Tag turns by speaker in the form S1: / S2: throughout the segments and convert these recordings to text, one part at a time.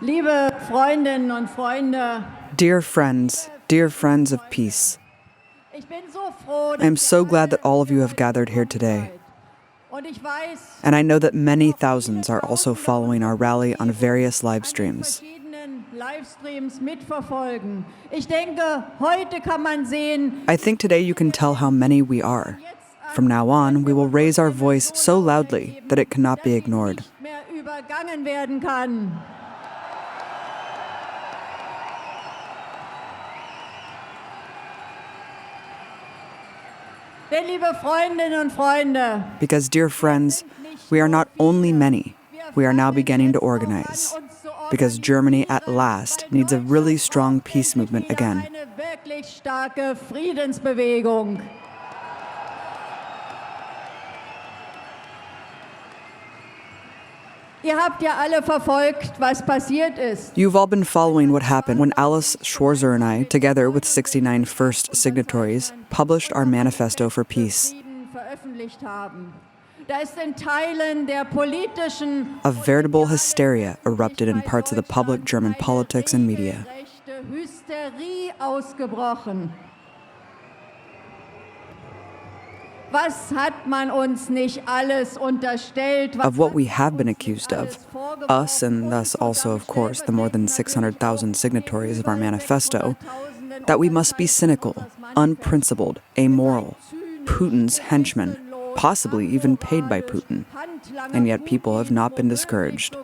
S1: Liebe Freundinnen und Freunde,
S2: Dear friends of peace, I am so glad that all of you have gathered here today. And I know that many thousands are also following our rally on various live streams. I think today you can tell how many we are. From now on, we will raise our voice so loudly that it cannot be ignored. Because, dear friends, we are not only many, we are now beginning to organize. Because Germany at last needs a really strong peace movement again. You've all been following what happened when Alice Schwarzer and I, together with 69 first signatories, published our manifesto for peace. A veritable hysteria erupted in parts of the public German politics and media. Of what we have been accused of, us and thus also, of course, the more than 600,000 signatories of our manifesto, that we must be cynical, unprincipled, amoral, Putin's henchmen, possibly even paid by Putin. And yet people have not been discouraged.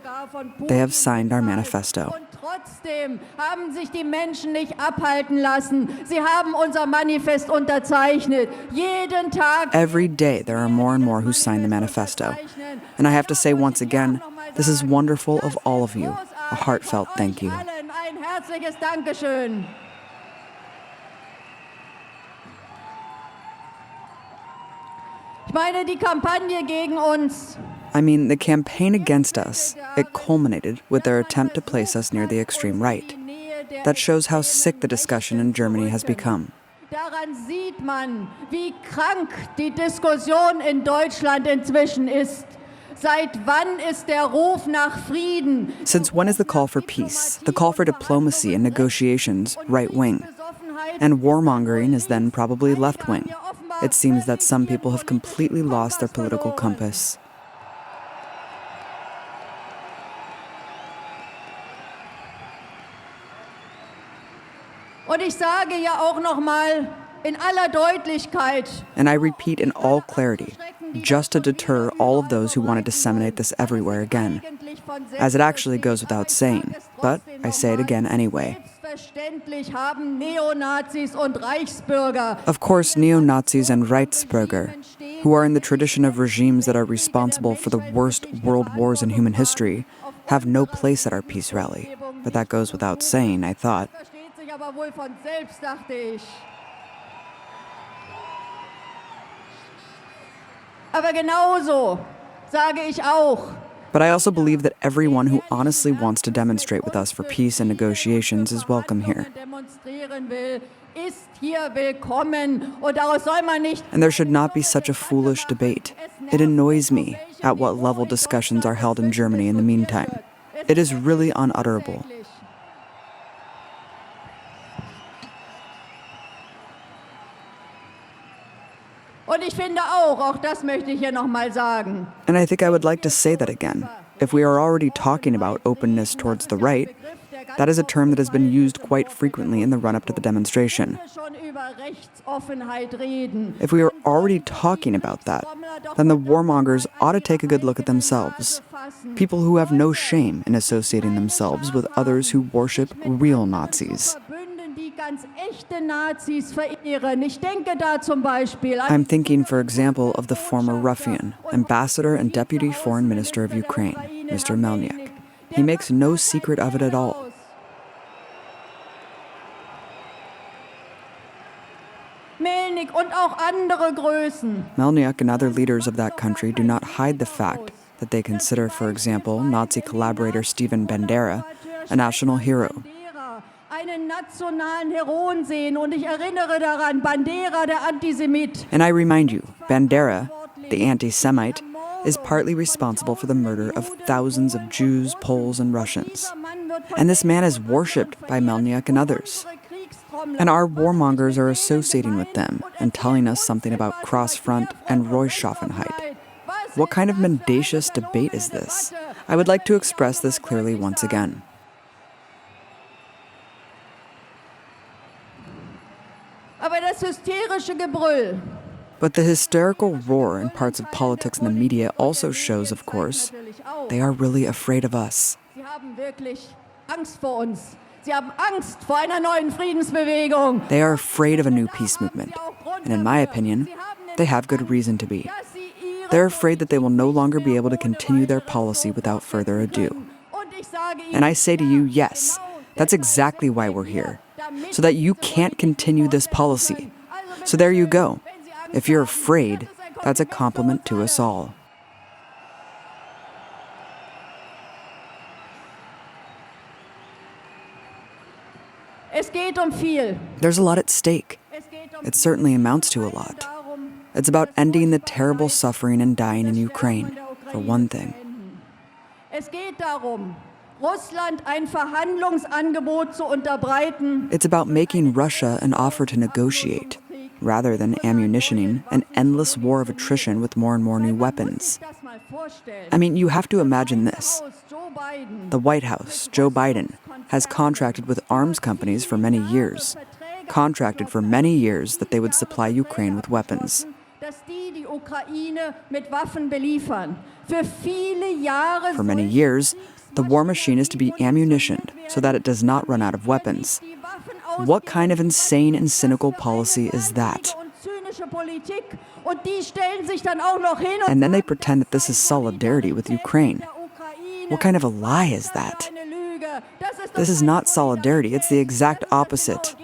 S2: They have signed our manifesto.
S1: Trotzdem haben sich die Menschen nicht abhalten lassen. Sie haben unser Manifest unterzeichnet. Jeden Tag.
S2: Every day there are more and more who sign the manifesto. And I have to say once again, this is wonderful of all of you. A heartfelt thank you.
S1: Ein herzliches Dankeschön. Ich meine, die Kampagne gegen uns.
S2: I mean, the campaign against us, it culminated with their attempt to place us near the extreme right. That shows how sick the discussion in Germany has become.
S1: Daran sieht man, wie krank die Diskussion in Deutschland inzwischen ist. Seit wann ist der Ruf nach Frieden?
S2: Since when is the call for peace, the call for diplomacy and negotiations, right-wing? And warmongering is then probably left-wing. It seems that some people have completely lost their political compass.
S1: Und ich sage ja auch noch mal in aller Deutlichkeit.
S2: And I repeat in all clarity, just to deter all of those who want to disseminate this everywhere again. As it actually goes without saying, but I say it again anyway. Of course, neo-Nazis and Reichsbürger, who are in the tradition of regimes that are responsible for the worst world wars in human history, have no place at our peace rally. But that goes without saying, I thought.
S1: Aber wohl von selbst, dachte ich. Aber genauso sage ich auch.
S2: But I also believe that everyone who honestly wants to demonstrate with us for peace and negotiations is welcome here. And there should not be such a foolish debate. It annoys me at what level discussions are held in Germany in the meantime. It is really unutterable.
S1: Und ich finde auch das möchte ich hier noch mal sagen.
S2: And I think I would like to say that again. If we are already talking about openness towards the right, that is a term that has been used quite frequently in the run-up to the demonstration. If we are already talking about that, then the warmongers ought to take a good look at themselves. People who have no shame in associating themselves with others who worship real Nazis. I'm thinking, for example, of the former ruffian, ambassador and deputy foreign minister of Ukraine, Mr. Melniak. He makes no secret of it at all. Melniak and other leaders of that country do not hide the fact that they consider, for example, Nazi collaborator Steven Bandera a national hero. And I remind you, Bandera, the anti-Semite, is partly responsible for the murder of thousands of Jews, Poles, and Russians. And this man is worshipped by Melniak and others. And our warmongers are associating with them and telling us something about Cross-Front and Reuschaffenheit. What kind of mendacious debate is this? I would like to express this clearly once again. But the hysterical roar in parts of politics and the media also shows, of course, they are really afraid of us. They are afraid of a new peace movement. And in my opinion, they have good reason to be. They're afraid that they will no longer be able to continue their policy without further ado. And I say to you, yes, that's exactly why we're here. So that you can't continue this policy. So there you go. If you're afraid, that's a compliment to us all. There's a lot at stake. It certainly amounts to a lot. It's about ending the terrible suffering and dying in Ukraine, for one thing. It's about making Russia an offer to negotiate, rather than ammunitioning an endless war of attrition with more and more new weapons. I mean, you have to imagine this. The White House, Joe Biden, has contracted with arms companies for many years, that they would supply Ukraine with weapons. For many years, the war machine is to be ammunitioned so that it does not run out of weapons. What kind of insane and cynical policy is that? And then they pretend that this is solidarity with Ukraine. What kind of a lie is that? This is not solidarity, it's the exact opposite.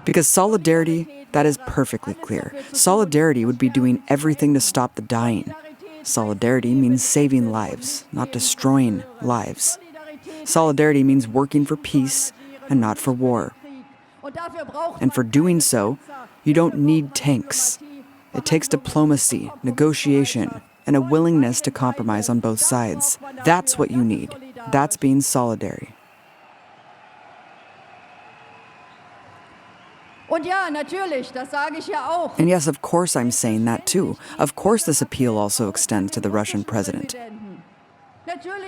S2: Because solidarity, that is perfectly clear. Solidarity would be doing everything to stop the dying. Solidarity means saving lives, not destroying lives. Solidarity means working for peace and not for war. And for doing so, you don't need tanks. It takes diplomacy, negotiation, and a willingness to compromise on both sides. That's what you need. That's being solidary. And yes, of course I'm saying that too. Of course this appeal also extends to the Russian president.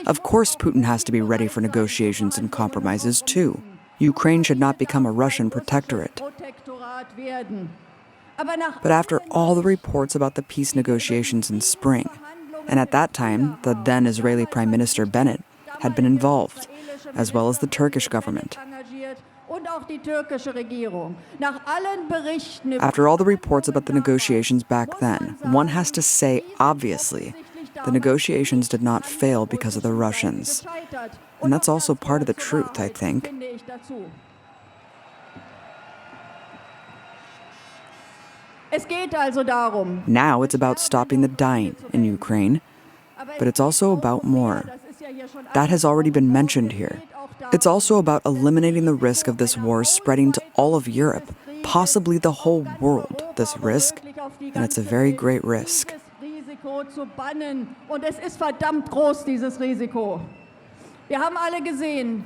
S2: Of course Putin has to be ready for negotiations and compromises too. Ukraine should not become a Russian protectorate. But after all the reports about the peace negotiations in spring, and at that time the then Israeli Prime Minister Bennett had been involved, as well as the Turkish government. After all the reports about the negotiations back then, one has to say, obviously, the negotiations did not fail because of the Russians. And that's also part of the truth, I think. Now it's about stopping the dying in Ukraine, but it's also about more. That has already been mentioned here. It's also about eliminating the risk of this war spreading to all of Europe, possibly the whole world, this risk, and it's a very great risk.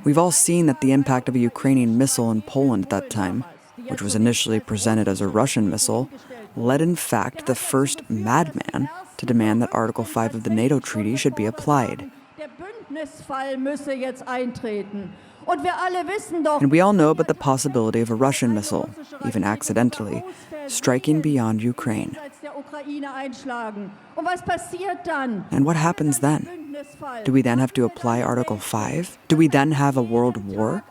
S2: We've all seen that the impact of a Ukrainian missile in Poland at that time, which was initially presented as a Russian missile, led in fact the first madman to demand that Article 5 of the NATO treaty should be applied. And we all know about the possibility of a Russian missile, even accidentally, striking beyond Ukraine. And what happens then? Do we then have to apply Article 5? Do we then have a world war?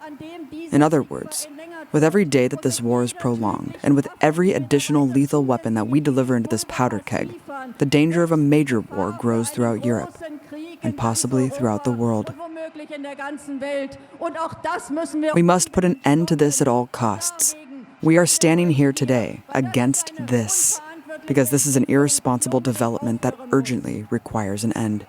S2: In other words, with every day that this war is prolonged, and with every additional lethal weapon that we deliver into this powder keg, the danger of a major war grows throughout Europe, and possibly throughout the world. We must put an end to this at all costs. We are standing here today against this, because this is an irresponsible development that urgently requires an end.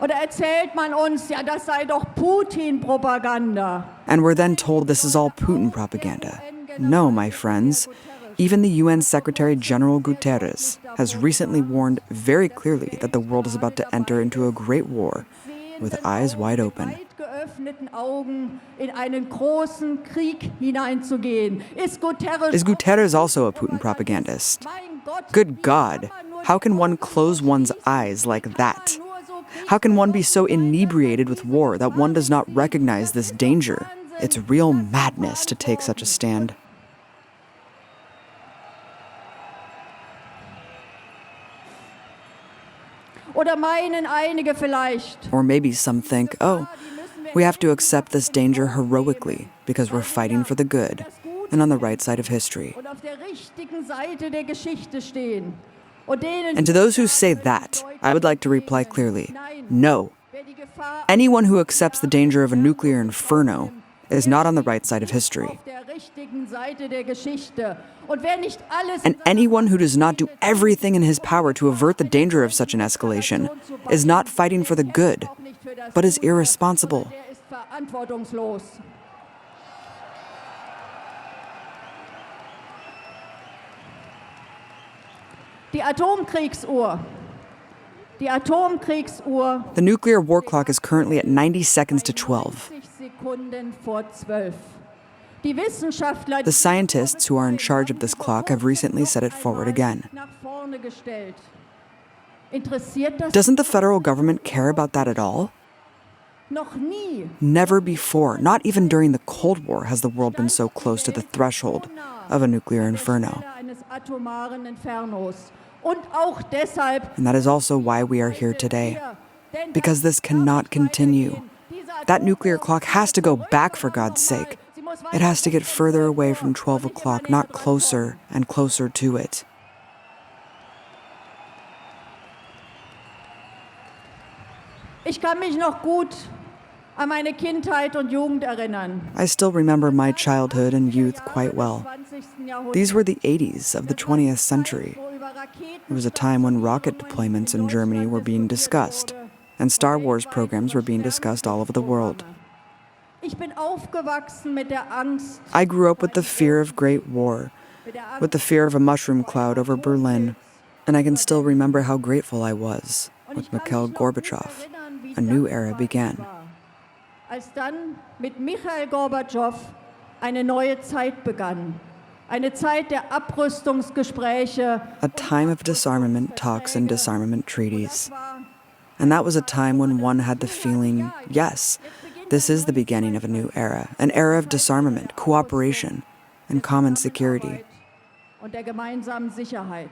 S1: Oder erzählt man uns, ja, das sei doch Putin-Propaganda.
S2: And we're then told this is all Putin propaganda. No, my friends. Even the UN Secretary General Guterres has recently warned very clearly that the world is about to enter into a great war with eyes wide open.
S1: In einen großen Krieg hineinzugehen. Is
S2: Guterres also a Putin propagandist? Good God, how can one close one's eyes like that? How can one be so inebriated with war that one does not recognize this danger? It's real madness to take such a stand.
S1: Oder meinen einige vielleicht.
S2: Or maybe some think, oh, we have to accept this danger heroically because we're fighting for the good and on the right side of history.
S1: Und auf der richtigen Seite der Geschichte stehen. Und denen,
S2: And to those who say that, I would like to reply clearly, no. Anyone who accepts the danger of a nuclear inferno is not on the right side of history. And anyone who does not do everything in his power to avert the danger of such an escalation is not fighting for the good, but is irresponsible.
S1: Die Atomkriegsuhr. Die Atomkriegsuhr.
S2: The nuclear war clock is currently at 90 seconds to 12.
S1: Sekunden vor 12. Die Wissenschaftler,
S2: The scientists who are in charge of this clock have recently set it forward again.
S1: nach vorne gestellt. Interessiert das
S2: Doesn't the federal government care about that at all?
S1: noch nie?
S2: Never before, not even during the Cold War, has the world been so close to the threshold of a nuclear inferno.
S1: Eines atomaren Infernos. Und auch deshalb,
S2: And that is also why we are here today. Because this cannot continue. That nuclear clock has to go back, for God's sake. It has to get further away from 12 o'clock, not closer and closer to it.
S1: ich kann mich noch gut an meine Kindheit und Jugend erinnern.
S2: I still remember my childhood and youth quite well. These were the 80s of the 20th century. It was a time when rocket deployments in Germany were being discussed, and Star Wars programs were being discussed all over the world.
S1: Ich bin aufgewachsen mit der Angst,
S2: I grew up with the fear of Great War, with the fear of a mushroom cloud over Berlin, and I can still remember how grateful I was with Mikhail Gorbachev. A new era began.
S1: als dann mit Michail Gorbatschow eine neue Zeit begann. Eine Zeit der Abrüstungsgespräche.
S2: A time of disarmament talks and disarmament treaties. And that was a time when one had the feeling, yes, this is the beginning of a new era, an era of disarmament, cooperation, and common security.
S1: Und der gemeinsamen Sicherheit.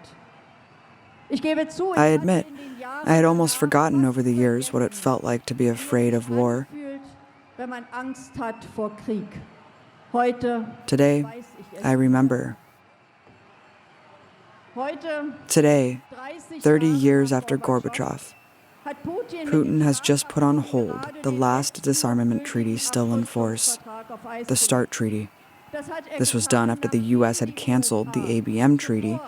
S1: Ich gebe zu,
S2: I admit, I had almost forgotten over the years what it felt like to be afraid of war.
S1: wenn man Angst hat vor Krieg. Heute
S2: Today,
S1: weiß ich es.
S2: I remember.
S1: Heute,
S2: Today,
S1: 30
S2: 30
S1: Jahre
S2: years
S1: nach
S2: after Gorbachev,
S1: hat
S2: Putin has just put on hold the last disarmament treaty still in force, the START Treaty. This was done after the U.S. had canceled the ABM Treaty,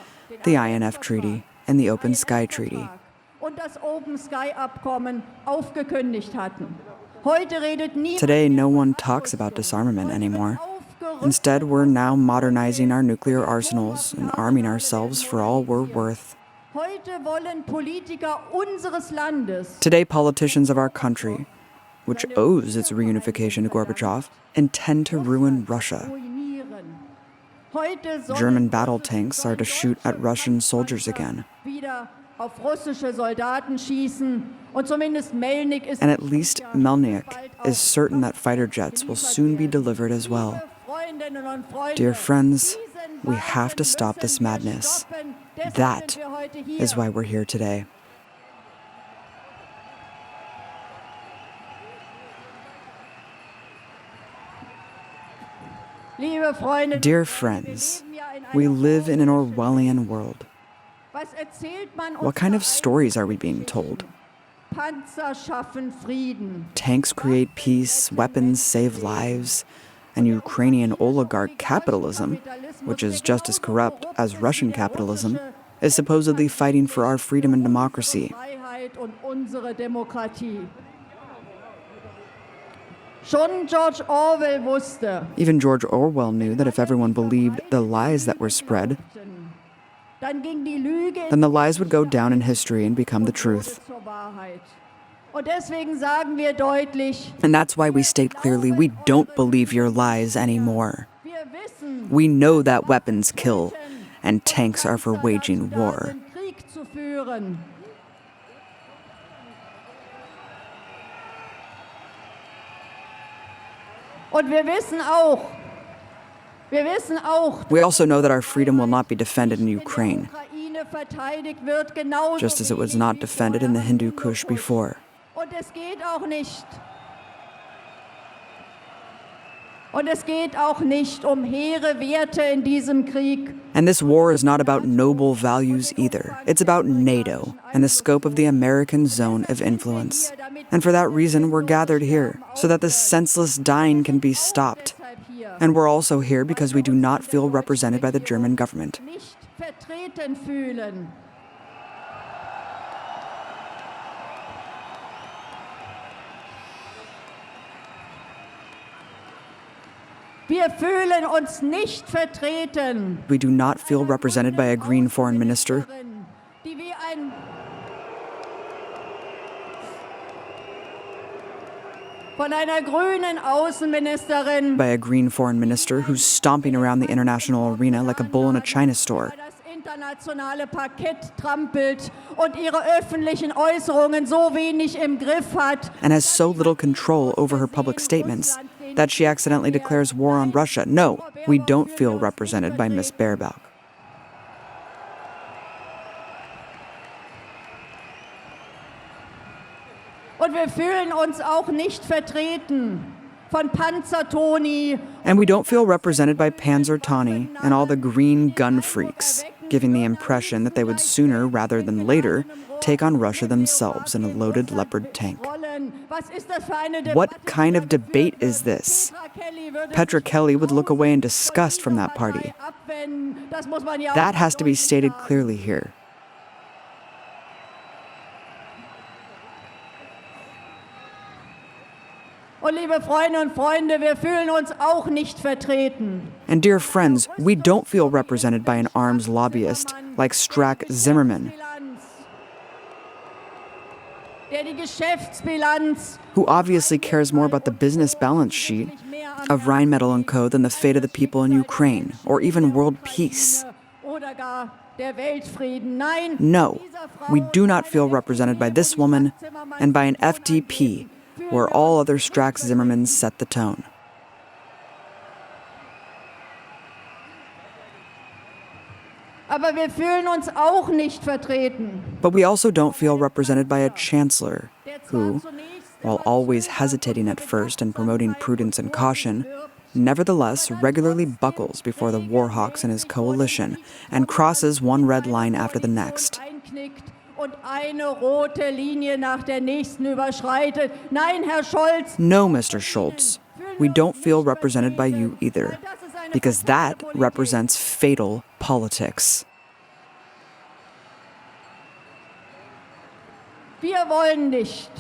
S2: the INF Treaty, and the Open Sky Treaty.
S1: Und das Open Sky Abkommen aufgekündigt hatten. Heute redet niemand
S2: Today, no one talks about disarmament anymore. Instead, we're now modernizing our nuclear arsenals and arming ourselves for all we're worth.
S1: Heute wollen Politiker unseres Landes
S2: Today, politicians of our country, which owes its reunification to Gorbachev, intend to ruin Russia.
S1: ruinieren. Heute sollen
S2: German battle tanks are to shoot at Russian soldiers again.
S1: wieder auf russische Soldaten schießen und zumindest Melnik ist
S2: And at least Melnik is certain that fighter jets will soon be delivered as well.
S1: Freundinnen und Freunde,
S2: Dear friends,
S1: diesen
S2: we have to stop
S1: Wahnsinn
S2: this
S1: müssen wir
S2: madness.
S1: stoppen. Deshalb
S2: That
S1: sind wir heute hier.
S2: is why we're here today.
S1: Liebe Freunde,
S2: Dear friends,
S1: wir leben ja in
S2: we
S1: einer
S2: live in an Orwellian world.
S1: Was erzählt man uns
S2: What kind of
S1: da
S2: stories are we being told?
S1: Panzer schaffen Frieden.
S2: Tanks create peace, weapons save lives, and Ukrainian oligarch capitalism, which is just as corrupt as Russian capitalism, is supposedly fighting for our freedom and democracy.
S1: Freiheit und unsere Demokratie. Schon George Orwell wusste.
S2: Even George Orwell knew that if everyone believed the lies that were spread, then the lies would go down in history and become the truth.
S1: Und deswegen sagen wir deutlich,
S2: and that's why we state clearly, we don't believe your lies anymore. We know that weapons kill, and tanks are for waging war.
S1: Und wir wissen auch,
S2: we also know that our freedom will not be defended in Ukraine, just as it was not defended in the Hindu Kush before.
S1: Und es geht auch nicht. Und es geht auch nicht hehre Werte in diesem Krieg.
S2: And this war is not about noble values either. It's about NATO and the scope of the American zone of influence. And for that reason, we're gathered here, so that this senseless dying can be stopped. And we're also here because we do not feel represented by the German government.
S1: Nicht vertreten fühlen. Wir fühlen uns nicht vertreten.
S2: We do not feel represented by a green foreign minister
S1: Die wie ein von einer grünen Außenministerin
S2: by a green foreign minister who's stomping around the international arena like a bull in a China store,
S1: das internationale Parkett trampelt und ihre öffentlichen Äußerungen so wenig im Griff hat.
S2: and has so little control over her public statements that she accidentally declares war on Russia. No, we don't feel represented by Ms. Baerbock.
S1: Und wir fühlen uns auch nicht vertreten von Panzer-Toni.
S2: And we don't feel represented by Panzer Tani and all the green gun freaks, giving the impression that they would sooner rather than later take on Russia themselves in a loaded Leopard tank. What kind of debate is this? Petra Kelly would look away in disgust from that party. That has to be stated clearly here.
S1: Und liebe Freunde und Freunde, wir fühlen uns auch nicht vertreten.
S2: And dear friends, we don't feel represented by an arms lobbyist like Strack Zimmerman,
S1: Der die Geschäftsbilanz
S2: who obviously cares more about the business balance sheet of Rheinmetall & Co. than the fate of the people in Ukraine, or even world peace.
S1: oder gar der Weltfrieden. Nein,
S2: No, we do not feel represented by this woman and by an FDP, where all other Strack Zimmermans set the tone.
S1: aber wir fühlen uns auch nicht vertreten.
S2: But we also don't feel represented by a chancellor who, while always hesitating at first and promoting prudence and caution, nevertheless regularly buckles before the war hawks and his coalition and crosses one red line after the next.
S1: Einknickt und eine rote Linie nach der nächsten überschreitet. Nein, Herr Scholz.
S2: No, Mr. Schultz, we don't feel represented by you either, because that represents fatal politics.
S1: Wir wollen nicht,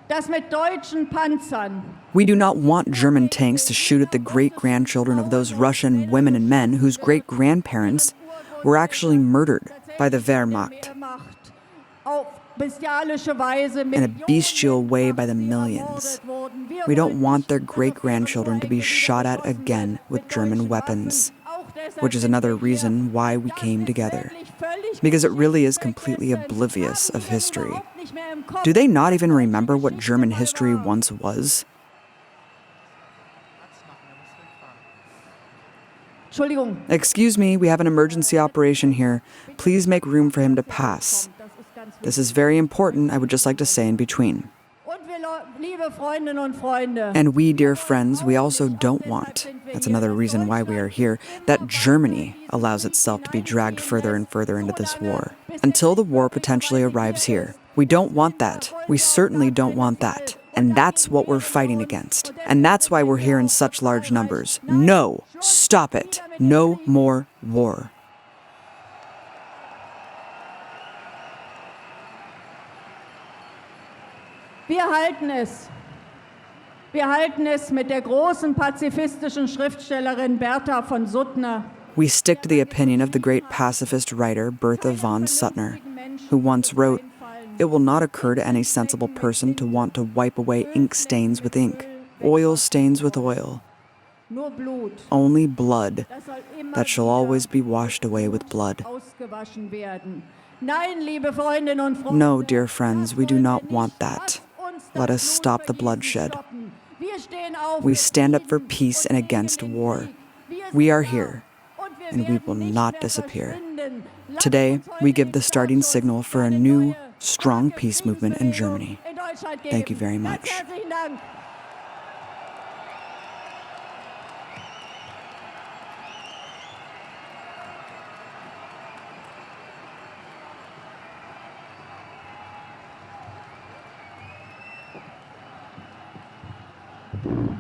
S1: dass mit deutschen Panzern
S2: We do not want German tanks to shoot at the great-grandchildren of those Russian women and men whose great-grandparents were actually murdered by the Wehrmacht
S1: auf bestialische Weise
S2: in a bestial way by the millions. We don't want their great-grandchildren to be shot at again with German weapons, which is another reason why we came together, because it really is completely oblivious of history. Do they not even remember what German history once was?
S1: Entschuldigung.
S2: Excuse me, we have an emergency operation here. Please make room for him to pass. This is very important, I would just like to say in between.
S1: Und wir, liebe Freundinnen und Freunde,
S2: And we, dear friends, we also don't want, that's another reason why we are here, that Germany allows itself to be dragged further and further into this war, until the war potentially arrives here. We don't want that. We certainly don't want that. And that's what we're fighting against. And that's why we're here in such large numbers. No, stop it. No more war.
S1: Wir halten es mit der großen pazifistischen Schriftstellerin Bertha von Suttner.
S2: We stick to the opinion of the great pacifist writer Bertha von Suttner, who once wrote, "It will not occur to any sensible person to want to wipe away ink stains with ink, oil stains with oil.
S1: Nur Blut.
S2: Only blood
S1: Das soll immer
S2: that shall always be washed away with blood."
S1: ausgewaschen werden. Nein, liebe Freundinnen und Freunde.
S2: No, dear friends, we do not want that. Let us stop the bloodshed. We stand up for peace and against war. We are here, and we will not disappear. Today, we give the starting signal for a new, strong peace movement in Germany. Thank you very much.
S1: Thank you.